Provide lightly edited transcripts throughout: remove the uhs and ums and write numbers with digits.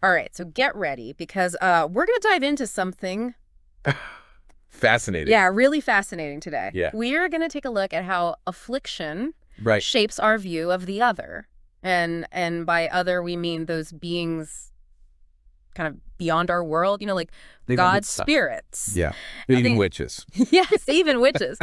All right, so get ready because we're going to dive into something. Fascinating. Yeah, really fascinating today. Yeah. We are going to take a look at how affliction Right. shapes our view of the other. And by other, we mean those beings kind of beyond our world, like God's spirits. Yeah. Even witches. Yes, even witches.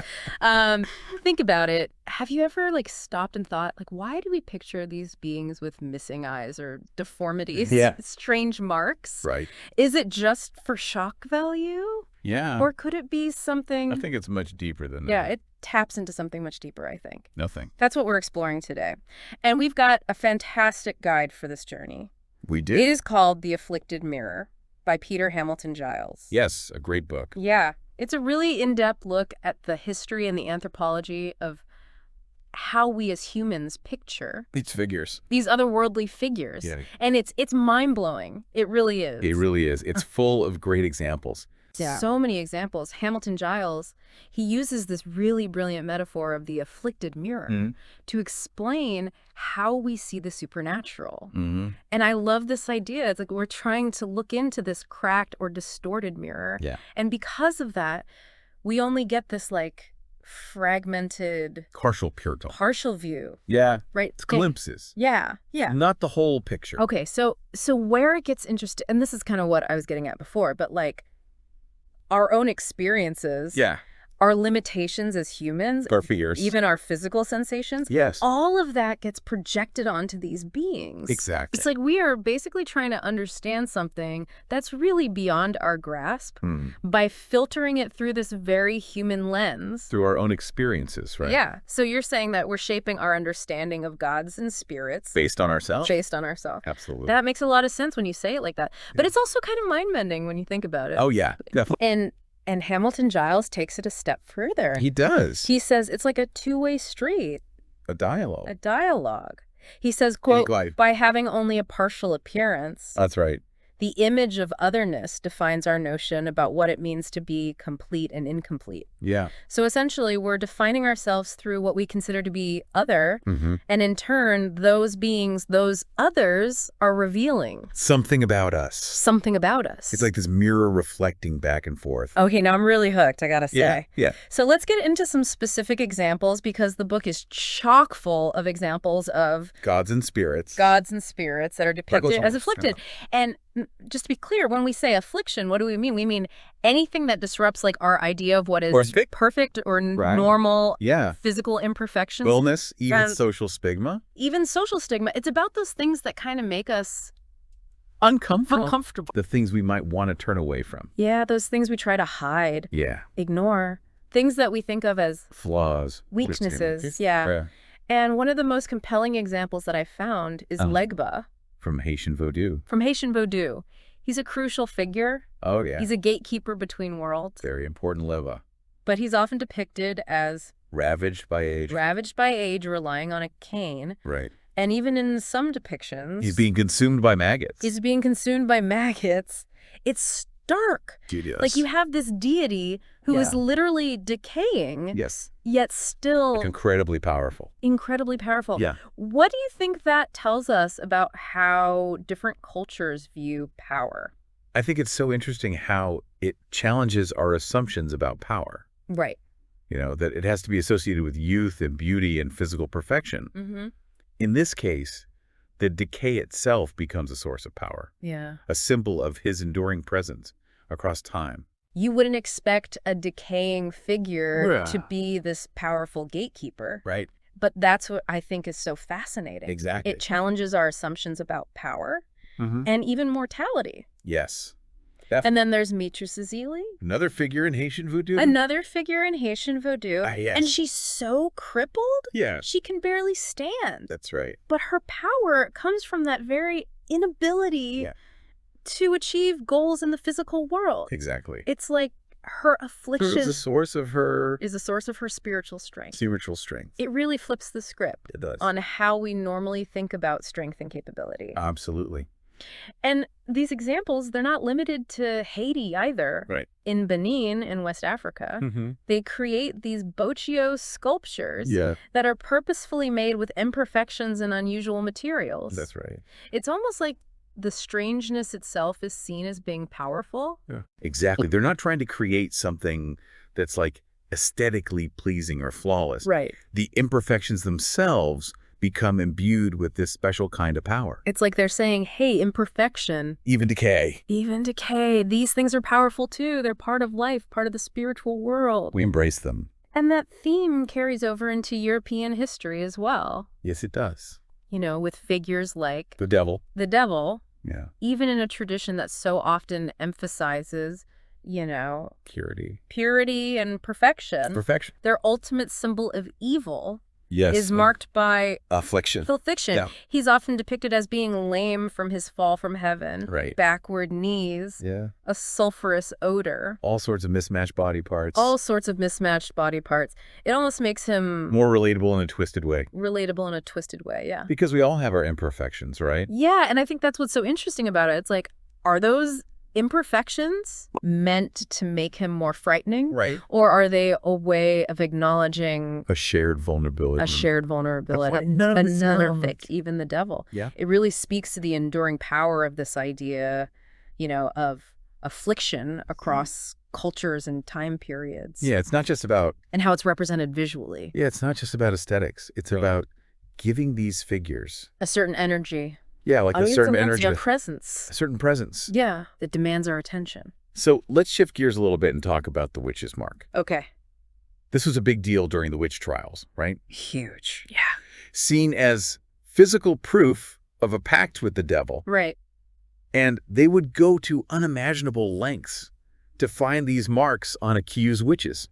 Think about it. Have you ever stopped and thought, why do we picture these beings with missing eyes or deformities? Yeah. Strange marks? Right. Is it just for shock value? Yeah. Or could it be something? I think it's much deeper than that. Yeah, it taps into something much deeper, I think. Nothing. That's what we're exploring today. And we've got a fantastic guide for this journey. We did. It is called The Afflicted Mirror by Peter Hamilton-Giles. Yes, a great book. Yeah. It's a really in-depth look at the history and the anthropology of how we as humans picture These figures. these otherworldly figures. Yeah. And it's mind-blowing. It really is. It really is. It's full of great examples. Yeah. So many examples. Hamilton-Giles, he uses this really brilliant metaphor of the afflicted mirror to explain how we see the supernatural. And I love this idea. It's like we're trying to look into this cracked or distorted mirror. Yeah. And because of that, we only get this fragmented, partial view. Yeah. Right? It's glimpses. Yeah. Yeah. Not the whole picture. Okay. So where it gets interesting, and this is kind of what I was getting at before, but our own experiences, Yeah. our limitations as humans, Our fears. even our physical sensations, Yes. all of that gets projected onto these beings. Exactly. It's like we are basically trying to understand something that's really beyond our grasp by filtering it through this very human lens. Through our own experiences, right? Yeah. So you're saying that we're shaping our understanding of gods and spirits. Based on ourselves? Based on ourselves. Absolutely. That makes a lot of sense when you say it like that. But it's also kind of mind-bending when you think about it. Oh, yeah. Definitely. And Hamilton-Giles takes it a step further. He does. He says it's like a two-way street. A dialogue. A dialogue. He says, quote, by having only a partial appearance, That's right. the image of otherness defines our notion about what it means to be complete and incomplete. Yeah. So essentially, we're defining ourselves through what we consider to be other, and in turn, those beings, those others, are revealing something about us. Something about us. It's like this mirror reflecting back and forth. Okay, now I'm really hooked, I gotta say. Yeah, yeah. So let's get into some specific examples because the book is chock full of examples of gods and spirits that are depicted as afflicted. And just to be clear, when we say affliction, what do we mean? We mean anything that disrupts our idea of what is perfect or normal physical imperfections. Illness, even social stigma. Even social stigma. It's about those things that kind of make us uncomfortable. The things we might want to turn away from. Yeah, those things we try to hide. Yeah. Ignore. Things that we think of as flaws. Weaknesses. Yeah. And one of the most compelling examples that I found is Legba. From Haitian Vodou. He's a crucial figure. Oh, yeah. He's a gatekeeper between worlds. Very important leva. But he's often depicted as ravaged by age, relying on a cane. Right. And even in some depictions, he's being consumed by maggots. It's stark. Yes. You have this deity who is literally decaying. Yes. Yet still incredibly powerful. Yeah. What do you think that tells us about how different cultures view power? I think it's so interesting how it challenges our assumptions about power. Right. That it has to be associated with youth and beauty and physical perfection. In this case, the decay itself becomes a source of power. Yeah. A symbol of his enduring presence across time. You wouldn't expect a decaying figure to be this powerful gatekeeper. Right. But that's what I think is so fascinating. Exactly. It challenges our assumptions about power and even mortality. Yes. And then there's Mitra Zili. Another figure in Haitian Vodou. Yes. And she's so crippled. Yeah. She can barely stand. That's right. But her power comes from that very inability to achieve goals in the physical world. Exactly. It's like her affliction is a source of her spiritual strength. It really flips the script on how we normally think about strength and capability. Absolutely. And these examples, they're not limited to Haiti either. Right. In Benin, in West Africa, they create these boccio sculptures that are purposefully made with imperfections and unusual materials. That's right. It's almost like the strangeness itself is seen as being powerful. Yeah. Exactly. They're not trying to create something that's like aesthetically pleasing or flawless. Right. The imperfections themselves become imbued with this special kind of power. It's like they're saying, hey, imperfection, Even decay. even decay, these things are powerful too. They're part of life, part of the spiritual world. We embrace them. And that theme carries over into European history as well. Yes, it does. You know, with figures like The devil. the devil, Yeah. even in a tradition that so often emphasizes, you know, purity and perfection. Perfection. Their ultimate symbol of evil Yes. is marked by affliction. affliction. Yeah. He's often depicted as being lame from his fall from heaven, Right. backward knees, Yeah. a sulfurous odor, All sorts of mismatched body parts. all sorts of mismatched body parts. It almost makes him More relatable in a twisted way. relatable in a twisted way, yeah. Because we all have our imperfections, right? Yeah, and I think that's what's so interesting about it. It's like, are those imperfections meant to make him more frightening? Right. Or are they a way of acknowledging A shared vulnerability. Another fake, even the devil. Yeah. It really speaks to the enduring power of this idea, you know, of affliction across cultures and time periods. Yeah, it's not just about... And how it's represented visually. Yeah, it's not just about aesthetics. It's about giving these figures... A certain energy. Yeah, like a certain energy. A presence. A certain presence. Yeah, that demands our attention. So let's shift gears a little bit and talk about the witch's mark. Okay. This was a big deal during the witch trials, right? Huge. Yeah. Seen as physical proof of a pact with the devil. Right. And they would go to unimaginable lengths to find these marks on accused witches.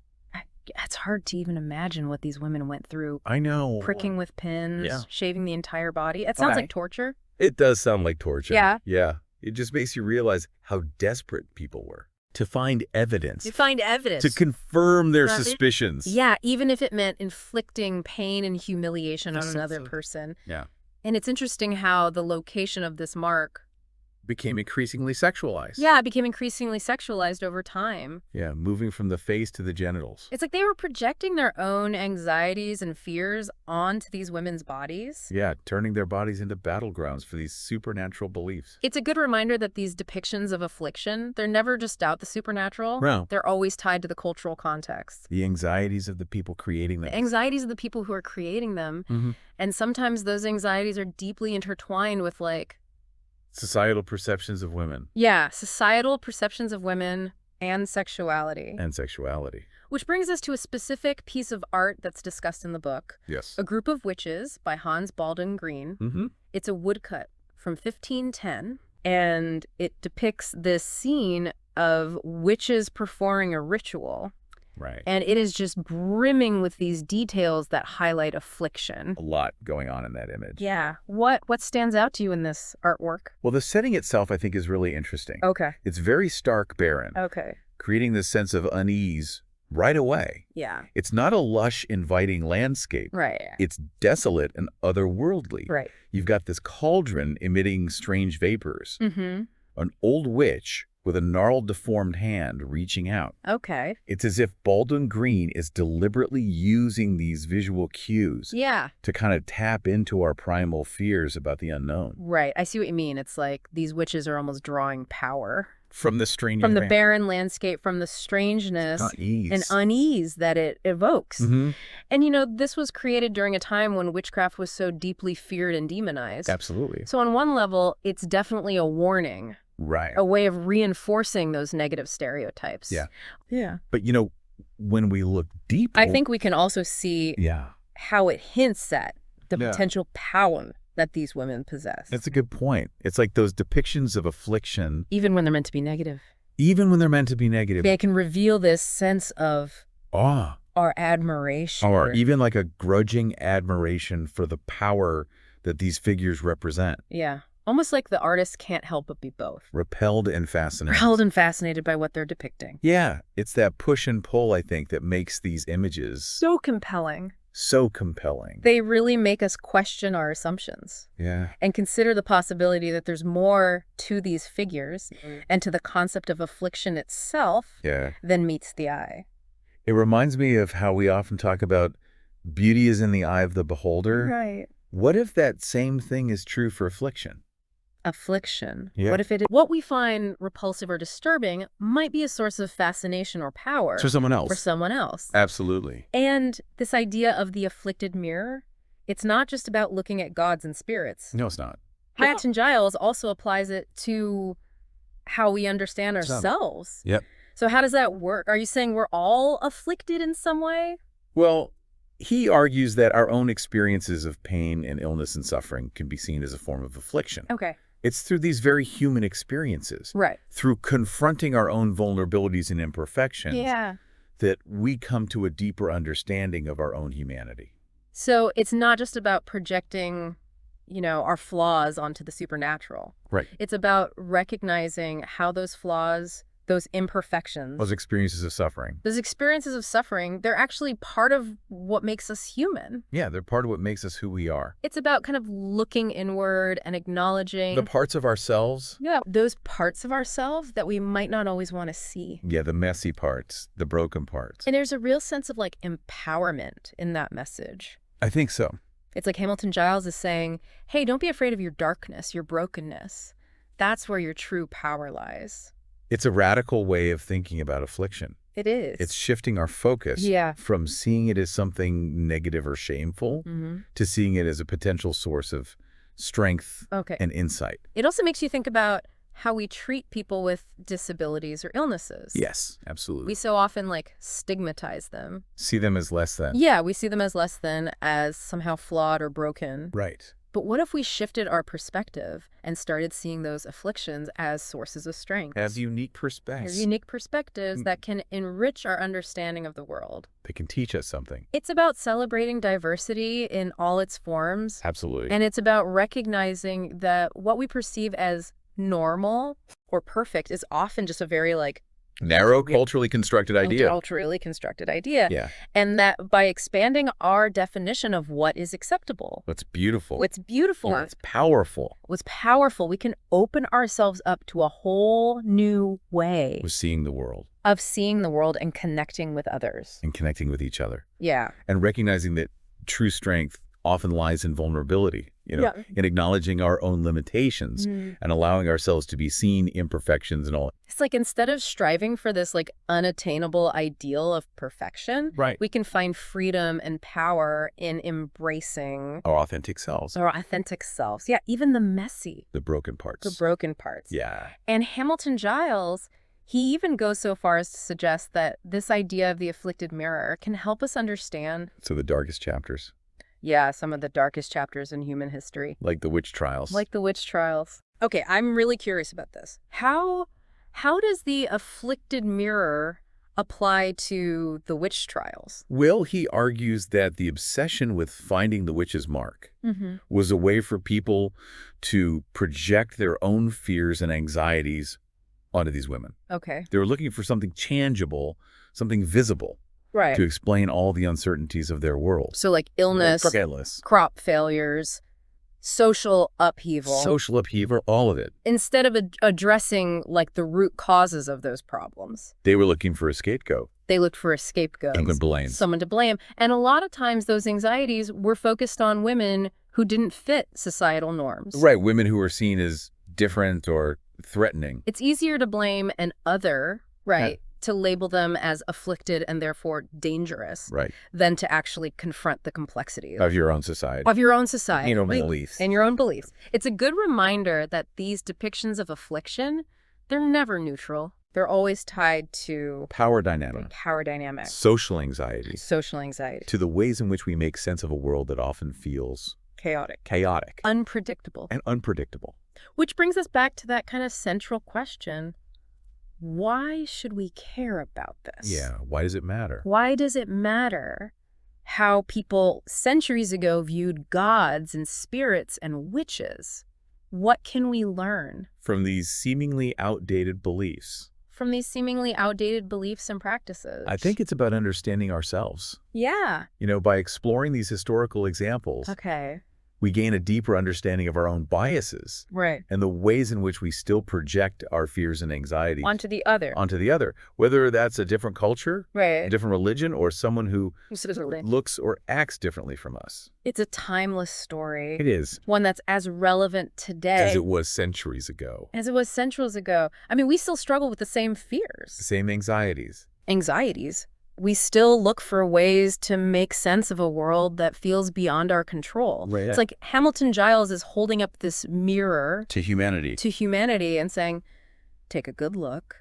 It's hard to even imagine what these women went through. I know. Pricking with pins, Yeah. shaving the entire body. It sounds like torture. It does sound like torture. Yeah. Yeah. It just makes you realize how desperate people were to find evidence. To find evidence. To confirm their suspicions. Yeah, even if it meant inflicting pain and humiliation on another person. Yeah. And it's interesting how the location of this mark became increasingly sexualized. Yeah, it became increasingly sexualized over time. Yeah, moving from the face to the genitals. It's like they were projecting their own anxieties and fears onto these women's bodies. Yeah, turning their bodies into battlegrounds for these supernatural beliefs. It's a good reminder that these depictions of affliction, they're never just out the supernatural. No. They're always tied to the cultural context. The anxieties of the people creating them. The anxieties of the people who are creating them. Mm-hmm. And sometimes those anxieties are deeply intertwined with, like, societal perceptions of women. Yeah, societal perceptions of women and sexuality. And sexuality. Which brings us to a specific piece of art that's discussed in the book. Yes. A Group of Witches by Hans Baldung Green. Mm-hmm. It's a woodcut from 1510, and it depicts this scene of witches performing a ritual. Right. And it is just brimming with these details that highlight affliction. A lot going on in that image. Yeah. What stands out to you in this artwork? Well, the setting itself, I think, is really interesting. Okay. It's very stark barren. Okay. Creating this sense of unease right away. Yeah. It's not a lush, inviting landscape. Right. It's desolate and otherworldly. Right. You've got this cauldron emitting strange vapors. Mm-hmm. An old witch with a gnarled, deformed hand reaching out. Okay. It's as if Baldwin Green is deliberately using these visual cues to kind of tap into our primal fears about the unknown. Right. I see what you mean. It's like these witches are almost drawing power. From the strange... From the barren landscape, from the strangeness and unease that it evokes. Mm-hmm. And, you know, this was created during a time when witchcraft was so deeply feared and demonized. Absolutely. So on one level, it's definitely a warning. Right. A way of reinforcing those negative stereotypes. Yeah. Yeah. But, you know, when we look deep... I think we can also see how it hints at the potential power that these women possess. That's a good point. It's like those depictions of affliction... Even when they're meant to be negative. Even when they're meant to be negative. They can reveal this sense of... awe. Or admiration. Or even like a grudging admiration for the power that these figures represent. Yeah. Almost like the artist can't help but be both. Repelled and fascinated. Repelled and fascinated by what they're depicting. Yeah. It's that push and pull, I think, that makes these images... so compelling. So compelling. They really make us question our assumptions. Yeah. And consider the possibility that there's more to these figures and to the concept of affliction itself than meets the eye. It reminds me of how we often talk about beauty is in the eye of the beholder. Right. What if that same thing is true for affliction? Affliction. Yeah. What if what we find repulsive or disturbing might be a source of fascination or power For someone else. for someone else. Absolutely. And this idea of the afflicted mirror, it's not just about looking at gods and spirits. No, it's not. Hamilton-Giles also applies it to how we understand ourselves. Yep. So how does that work? Are you saying we're all afflicted in some way? Well, he argues that our own experiences of pain and illness and suffering can be seen as a form of affliction. Okay. It's through these very human experiences, Right. through confronting our own vulnerabilities and imperfections, Yeah. that we come to a deeper understanding of our own humanity. So it's not just about projecting, our flaws onto the supernatural. Right. It's about recognizing how those flaws, those imperfections, Those experiences of suffering. those experiences of suffering, they're actually part of what makes us human. Yeah, they're part of what makes us who we are. It's about kind of looking inward and acknowledging The parts of ourselves. those parts of ourselves that we might not always want to see. Yeah, the messy parts, the broken parts. And there's a real sense of empowerment in that message. I think so. It's like Hamilton-Giles is saying, hey, don't be afraid of your darkness, your brokenness. That's where your true power lies. It's a radical way of thinking about affliction. It is. It's shifting our focus from seeing it as something negative or shameful to seeing it as a potential source of strength and insight. It also makes you think about how we treat people with disabilities or illnesses. Yes, absolutely. We so often stigmatize them. See them as less than. Yeah, we see them as less than, as somehow flawed or broken. Right. But what if we shifted our perspective and started seeing those afflictions as sources of strength? As unique perspectives. As unique perspectives that can enrich our understanding of the world. They can teach us something. It's about celebrating diversity in all its forms. Absolutely. And it's about recognizing that what we perceive as normal or perfect is often just a very narrow, culturally constructed idea. Culturally constructed idea. Yeah. And that by expanding our definition of what is acceptable, What's beautiful. what's beautiful, What's powerful. what's powerful, we can open ourselves up to a whole new way Was seeing the world. of seeing the world and connecting with others. And connecting with each other. Yeah. And recognizing that true strength often lies in vulnerability, in acknowledging our own limitations and allowing ourselves to be seen, imperfections and all. It's instead of striving for this unattainable ideal of perfection, we can find freedom and power in embracing our authentic selves. Our authentic selves. Yeah, even the messy. The broken parts. The broken parts. Yeah. And Hamilton-Giles, he even goes so far as to suggest that this idea of the afflicted mirror can help us understand. So the darkest chapters. Yeah, some of the darkest chapters in human history. Like the witch trials. Like the witch trials. Okay, I'm really curious about this. How does the afflicted mirror apply to the witch trials? Well, he argues that the obsession with finding the witch's mark was a way for people to project their own fears and anxieties onto these women. Okay. They were looking for something tangible, something visible. Right. To explain all the uncertainties of their world. So illness, crop failures, social upheaval. Social upheaval, all of it. Instead of addressing the root causes of those problems. They were looking for a scapegoat. They looked for a scapegoat. Someone to blame. And a lot of times those anxieties were focused on women who didn't fit societal norms. Right, women who were seen as different or threatening. It's easier to blame an other, to label them as afflicted and therefore dangerous, than to actually confront the complexities of your own society. Of your own society. Your own beliefs. And your own beliefs. It's a good reminder that these depictions of affliction, they're never neutral. They're always tied to power dynamic. Social anxiety. To the ways in which we make sense of a world that often feels chaotic. Unpredictable. Which brings us back to that kind of central question. Why should we care about this? Yeah, why does it matter? Why does it matter how people centuries ago viewed gods and spirits and witches? What can we learn from these seemingly outdated beliefs? From these seemingly outdated beliefs and practices? I think it's about understanding ourselves. Yeah. By exploring these historical examples. Okay. We gain a deeper understanding of our own biases Right. and the ways in which we still project our fears and anxieties Onto the other. onto the other, whether that's a different culture, a Right. different religion, or someone who Absolutely. looks or acts differently from us. It's a timeless story. It is, One that's as relevant today as it was centuries ago. as it was centuries ago. I mean, we still struggle with the same The fears, same anxieties. anxieties. We still look for ways to make sense of a world that feels beyond our control. Right. It's like Hamilton-Giles is holding up this mirror To humanity. to humanity and saying, take a good look.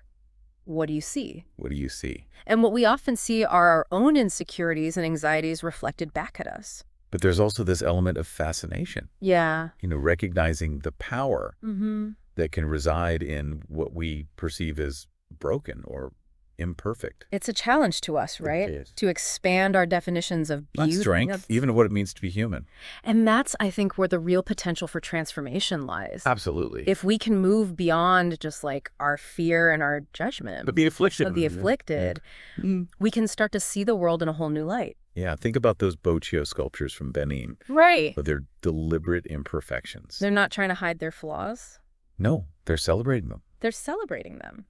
What do you see? What do you see? And what we often see are our own insecurities and anxieties reflected back at us. But there's also this element of fascination, Yeah. recognizing the power Mm-hmm. that can reside in what we perceive as broken or imperfect. It's a challenge to us, right? It is. To expand our definitions of Not beauty. strength, even what it means to be human. And that's, I think, where the real potential for transformation lies. Absolutely. If we can move beyond just like our fear and our judgment But the affliction. of the afflicted, we can start to see the world in a whole new light. Yeah, think about those Boccio sculptures from Benin, Right. with their deliberate imperfections. They're not trying to hide their flaws. No, they're celebrating them. They're celebrating them.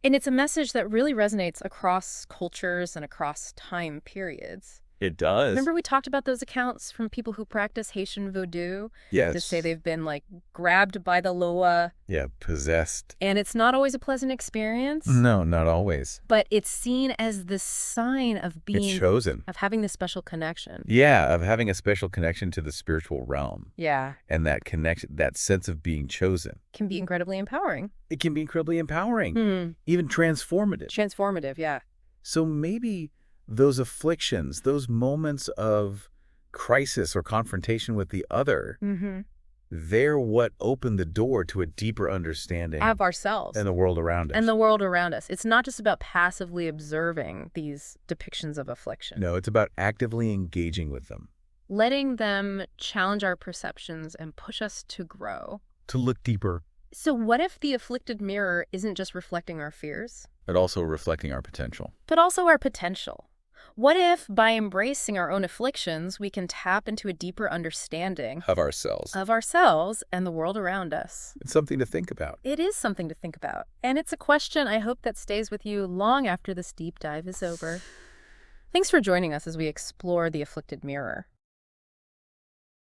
And it's a message that really resonates across cultures and across time periods. It does. Remember we talked about those accounts from people who practice Haitian voodoo? Yes. To say they've been like grabbed by the loa. Yeah, possessed. And it's not always a pleasant experience. No, not always. But it's seen as the sign of being, It's chosen. of having this special connection. Yeah, of having a special connection to the spiritual realm. Yeah. And that connection, that sense of being chosen. Can be incredibly empowering. It can be incredibly empowering, even transformative. Transformative, yeah. So maybe those afflictions, those moments of crisis or confrontation with the other, they're what opened the door to a deeper understanding Of ourselves. and the world around us. And the world around us. It's not just about passively observing these depictions of affliction. No, it's about actively engaging with them. Letting them challenge our perceptions and push us to grow. To look deeper, So what if the afflicted mirror isn't just reflecting our fears, but also reflecting our potential. but also our potential? What if, by embracing our own afflictions, we can tap into a deeper understanding Of ourselves. of ourselves and the world around us? It's something to think about. It is something to think about. And it's a question I hope that stays with you long after this deep dive is over. Thanks for joining us as we explore the afflicted mirror.